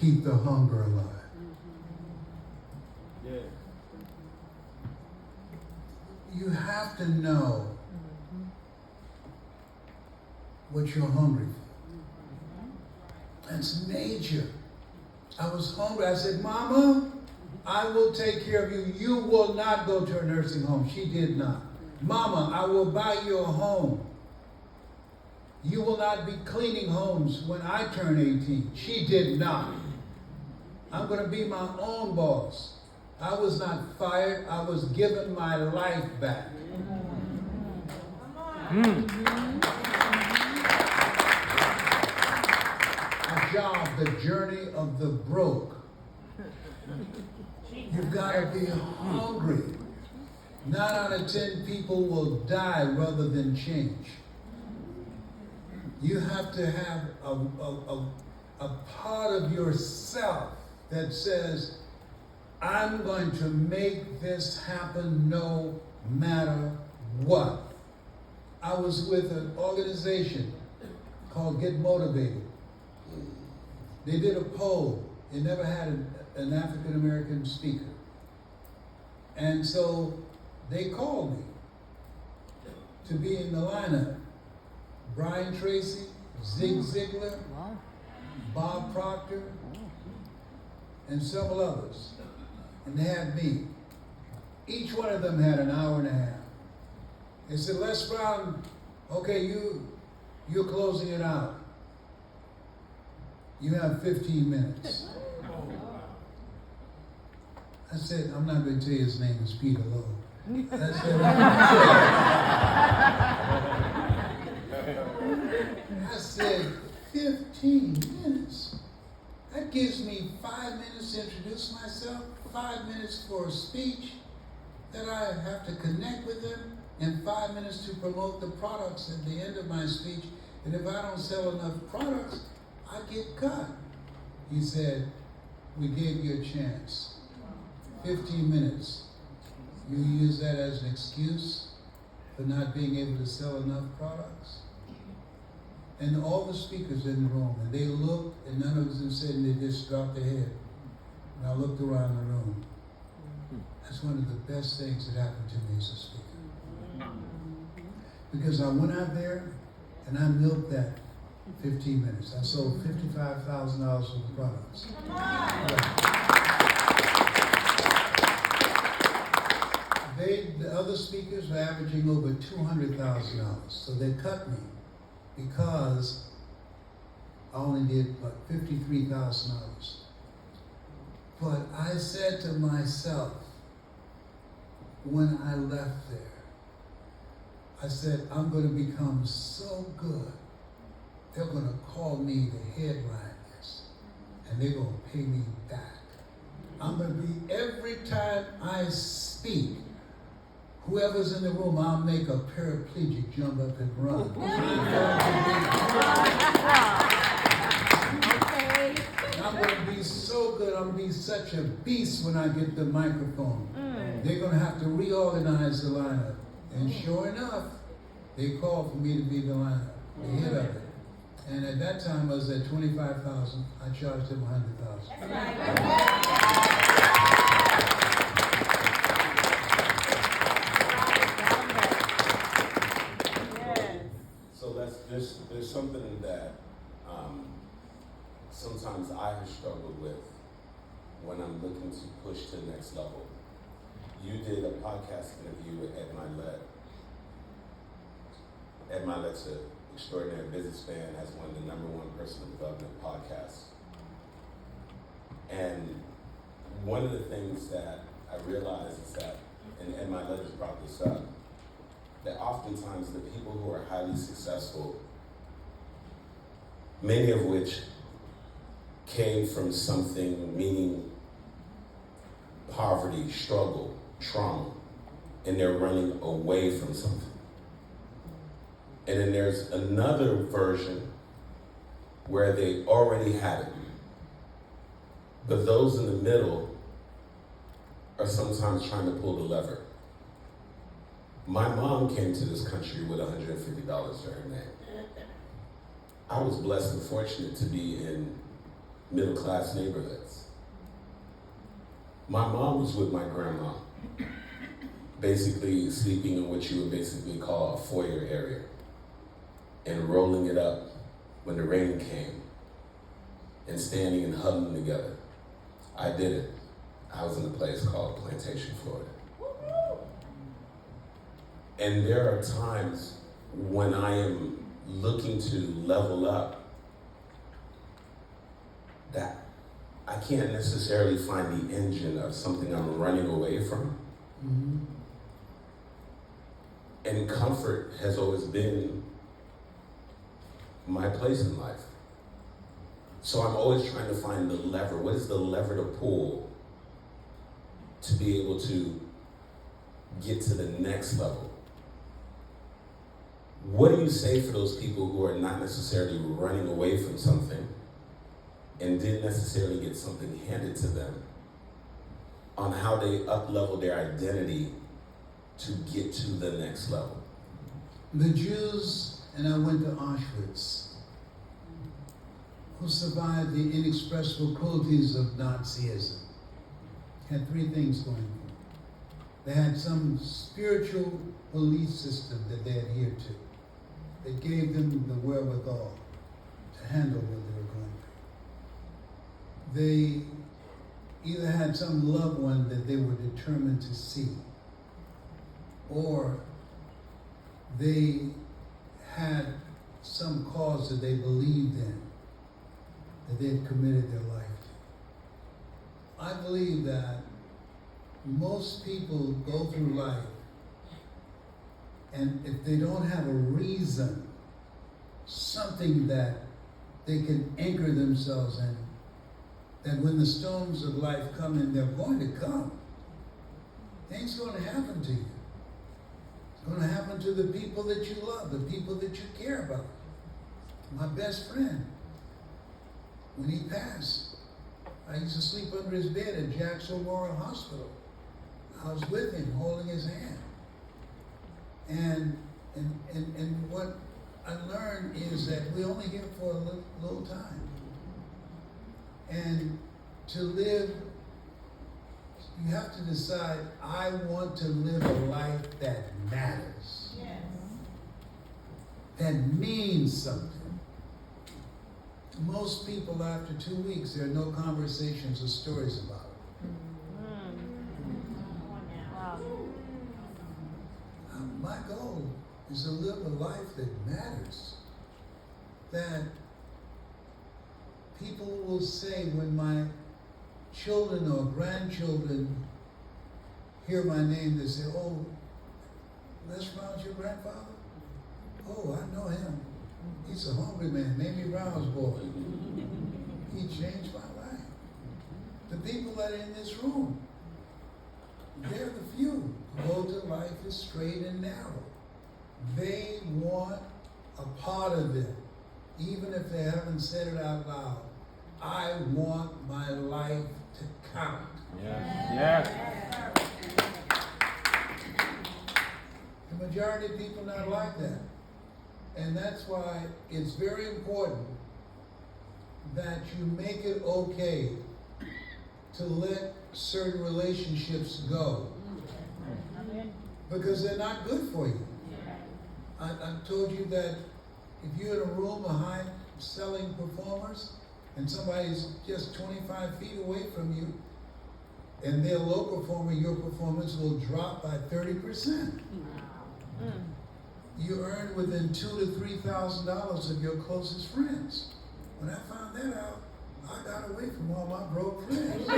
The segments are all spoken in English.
keep the hunger alive. Yeah. You have to know what you're hungry for. That's major. I was hungry. I said, Mama, I will take care of you. You will not go to a nursing home. She did not. Mama, I will buy you a home. You will not be cleaning homes when I turn 18. She did not. I'm going to be my own boss. I was not fired. I was given my life back. A job, the journey of the broke. You've got to be hungry. 9 out of 10 people will die rather than change. You have to have a part of yourself that says, I'm going to make this happen no matter what. I was with an organization called Get Motivated. They did a poll. They never had an African American speaker. And so they called me to be in the lineup. Brian Tracy, Zig Ziglar, Bob Proctor, and several others. And they had me. Each one of them had an hour and a half. They said, Les Brown, okay, you're closing it out. You have 15 minutes. I said, I'm not going to tell you his name is Peter Lowe. I said, 15 minutes? That gives me 5 minutes to introduce myself, 5 minutes for a speech that I have to connect with them, and 5 minutes to promote the products at the end of my speech. And if I don't sell enough products, I get cut. He said, we gave you a chance. 15 minutes. You use that as an excuse for not being able to sell enough products? And all the speakers in the room, and they looked, and none of them said, and they just dropped their head. And I looked around the room. That's one of the best things that happened to me as a speaker. Because I went out there, and I milked that 15 minutes. I sold $55,000 worth of products. The other speakers were averaging over $200,000. So they cut me because I only did, $53,000. But I said to myself, when I left there, I said, I'm going to become so good, they're going to call me the headliners, and they're going to pay me back. I'm going to be, every time I speak, whoever's in the room, I'll make a paraplegic jump up and run. I'm going to be so good, I'm going to be such a beast when I get the microphone. They're going to have to reorganize the lineup. And sure enough, they called for me to be the lineup, the head of it. And at that time, I was at $25,000. I charged them $100,000. So there's something that sometimes I have struggled with when I'm looking to push to the next level. You did a podcast interview with Ed Milet. Ed Milet's an extraordinary businessman, has one of the #1 personal development podcasts. And one of the things that I realized is that, and Ed Milet has brought this up, that oftentimes the people who are highly successful, many of which came from something, meaning poverty, struggle, trauma, and they're running away from something. And then there's another version where they already had it. But those in the middle are sometimes trying to pull the lever. My mom came to this country with $150 to her name. I was blessed and fortunate to be in middle-class neighborhoods. My mom was with my grandma, basically sleeping in what you would basically call a foyer area and rolling it up when the rain came and standing and huddling together. I did it. I was in a place called Plantation, Florida. And there are times when I am looking to level up that I can't necessarily find the engine of something I'm running away from. Mm-hmm. And comfort has always been my place in life. So I'm always trying to find the lever. What is the lever to pull to be able to get to the next level? What do you say for those people who are not necessarily running away from something and didn't necessarily get something handed to them on how they up-level their identity to get to the next level? The Jews, and I went to Auschwitz, who survived the inexpressible cruelties of Nazism, had three things going for them. They had some spiritual belief system that they adhered to that gave them the wherewithal to handle what they were going through. They either had some loved one that they were determined to see, or they had some cause that they believed in, that they had committed their life to. I believe that most people go through life, and if they don't have a reason, something that they can anchor themselves in, that when the storms of life come, and they're going to come, things are going to happen to you. It's going to happen to the people that you love, the people that you care about. My best friend, when he passed, I used to sleep under his bed at Jackson Memorial Hospital. I was with him, holding his hand. And what I learned is that we only here for a little time. And to live, you have to decide, I want to live a life that matters. Yes. That means something. Most people, after 2 weeks, there are no conversations or stories about it. My goal is to live a life that matters. That people will say when my children or grandchildren hear my name, they say, "Oh, Les Brown's your grandfather? Oh, I know him. He's a hungry man, Mamie Brown's boy. He changed my life." The people that are in this room, they're the few who go to life is straight and narrow. They want a part of it, even if they haven't said it out loud. I want my life to count. Yes. The majority of people not like that. And that's why it's very important that you make it okay to let certain relationships go. Because they're not good for you. I've told you that if you're in a room of high-selling performers and somebody's just 25 feet away from you and they're a low performer, your performance will drop by 30%. You earn within $2,000 to $3,000 of your closest friends. When I found that out, I got away from all my broke friends. I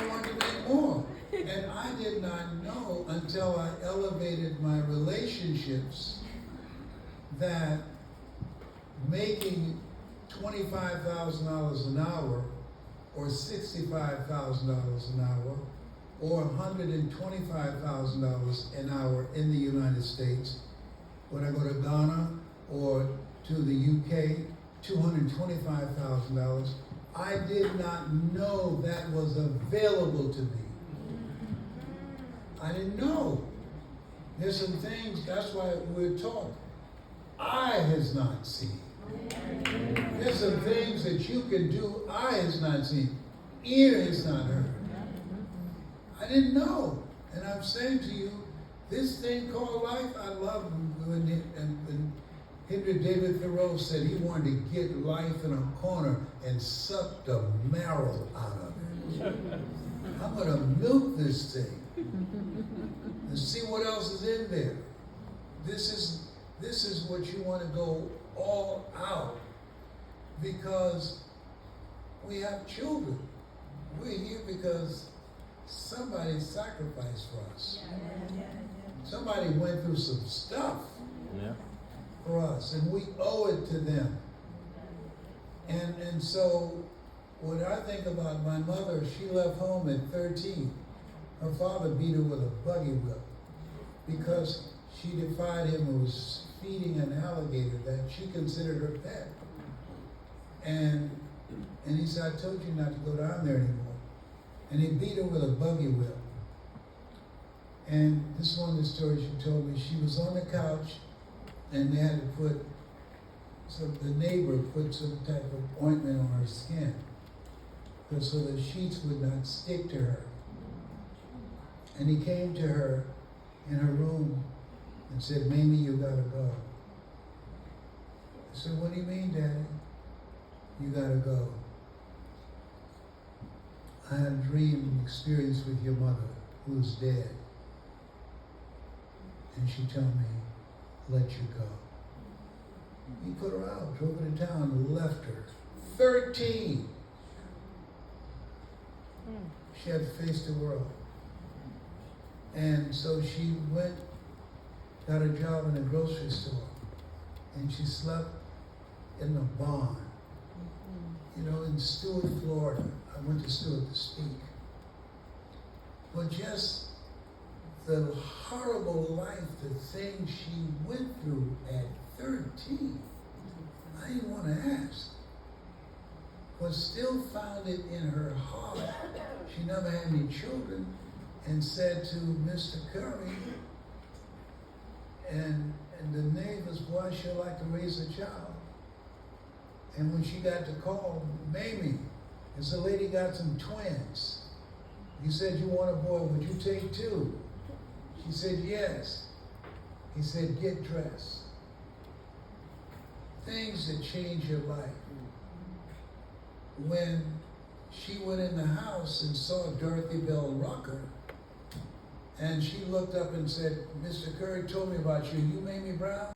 wanted to make more. And I did not know until I elevated my relationships that making $25,000 an hour or $65,000 an hour or $125,000 an hour in the United States, when I go to Ghana or to the UK, $225,000, I did not know that was available to me. I didn't know. There's some things, that's why we're taught, eye has not seen. There's some things that you can do, eye has not seen, ear has not heard. I didn't know. And I'm saying to you, this thing called life, I love when Henry David Thoreau said he wanted to get life in a corner and suck the marrow out of it. I'm going to milk this thing and see what else is in there. This is what you want to go all out, because we have children. We're here because somebody sacrificed for us. Somebody went through some stuff for us, and we owe it to them. And so when I think about my mother, she left home at 13. Her father beat her with a buggy whip because she defied him and was feeding an alligator that she considered her pet. And he said, I told you not to go down there anymore. And he beat her with a buggy whip. And this is one of the stories she told me. She was on the couch, and they had to put, so the neighbor put some type of ointment on her skin, so the sheets would not stick to her. And he came to her in her room and said, Mamie, you gotta go. I said, what do you mean, Daddy? You gotta go. I had a dream experience with your mother, who's dead. And she told me, let you go. He put her out, drove her to town, and left her. 13. She had to face the world. And so she went, got a job in a grocery store, and she slept in the barn. In Stewart, Florida. I went to Stewart to speak. But just the horrible life, the things she went through at 13, I didn't want to ask. But still found it in her heart. She never had any children, and said to Mr. Curry and the neighbors, boy, I sure like to raise a child. And when she got the call, Mamie, is the lady got some twins? You said you want a boy, would you take two? She said, yes. He said, get dressed. Things that change your life. When she went in the house and saw Dorothy Bell Rucker, and she looked up and said, Mr. Curry told me about you. You Mamie Brown?